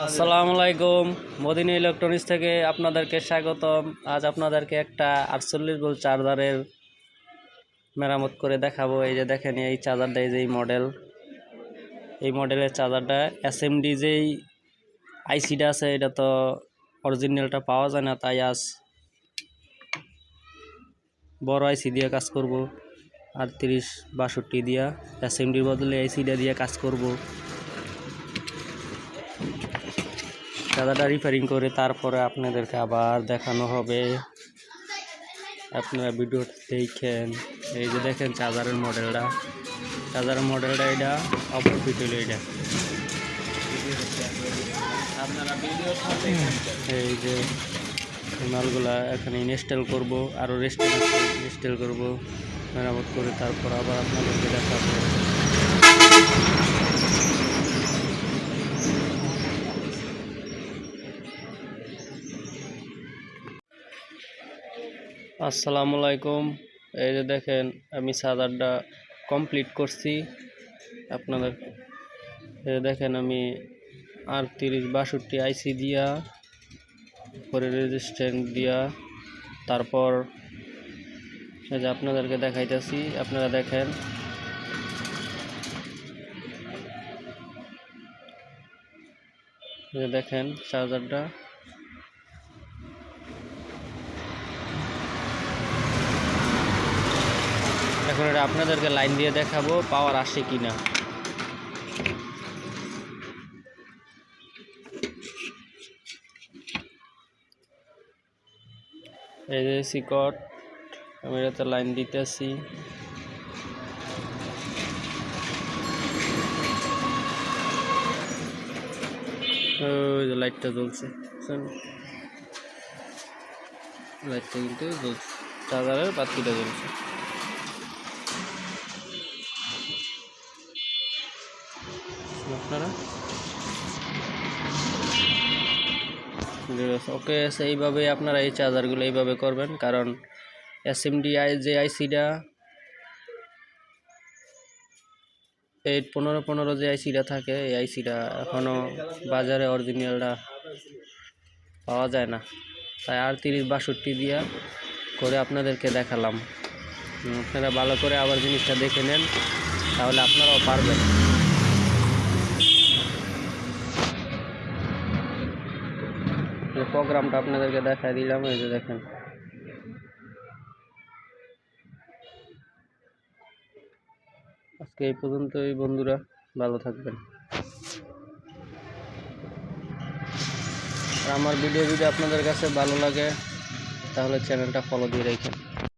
আসসালামু আলাইকুম। Medina electronics থেকে আপনাদেরকে স্বাগতম। আজ আপনাদেরকে একটা 48 ভোল্ট চার্জারের মেরামত করে দেখাবো। এই যে দেখেন, এই চার্জারটা, এই যে এই মডেলের চার্জারটা এসএমডি যেই আইসিটা আছে, এটা তো অরিজিনালটা পাওয়া যায় না, তাই আজ বড় আইসি দিয়ে কাজ করব। 3862 দিয়া এসএমডির বদলে আইসিটা দিয়ে কাজ করব। চার্জারটা রিপেয়ারিং করে তারপরে আপনাদেরকে আবার দেখানো হবে। আপনারা ভিডিও দেখেন। এই যে দেখেন চার্জারের মডেলটা, এটা অপোজিট হলো এটা। এই যে মালগুলা এখানে ইনস্টল করব, আরও ইনস্টল করব, মেরামত করে তারপর আবার আপনাদেরকে দেখাবো। আসসালামু আলাইকুম। এই যে দেখেন, আমি চার্জারটা কমপ্লিট করছি। আপনাদের এই যে দেখেন, আমি 3862 আইসি দিয়া পরে রেজিস্ট্যান্ট দিয়া তারপর এই যে আপনাদেরকে দেখাইতেছি, আপনারা দেখেন। এই যে দেখেন চার্জারটা। এখন এটা আপনাদেরকে লাইন দিয়ে দেখাবো পাওয়ার আসে কিনা। এই যে সিকট, আমি এটাতে লাইন দিতেছি। ওই যে লাইটটা জ্বলছে, লাইটটা কিন্তু জ্বলছে, চার্জারের বাতিটা জ্বলছে। আপনারা ওকে, এইভাবে আপনারা এই চার্জারগুলো এইভাবে করবেন, কারণ এসএমডি যে আইসিটা 81515 যে আইসিটা থাকে, এই আইসিটা এখনও বাজারে অরিজিনালটা পাওয়া যায় না, তাই 3862 দিয়া করে আপনাদেরকে দেখালাম। আপনারা ভালো করে আবার জিনিসটা দেখে নেন, তাহলে আপনারাও পারবেন। প্রোগ্রামটা আপনাদেরকে দেখাই দিলাম। এই যে দেখেন, আজকে এই পর্যন্তই বন্ধুরা, ভালো থাকবেন। আর আমার ভিডিও যদি আপনাদের কাছে ভালো লাগে তাহলে চ্যানেলটা ফলো দিয়ে রাখেন।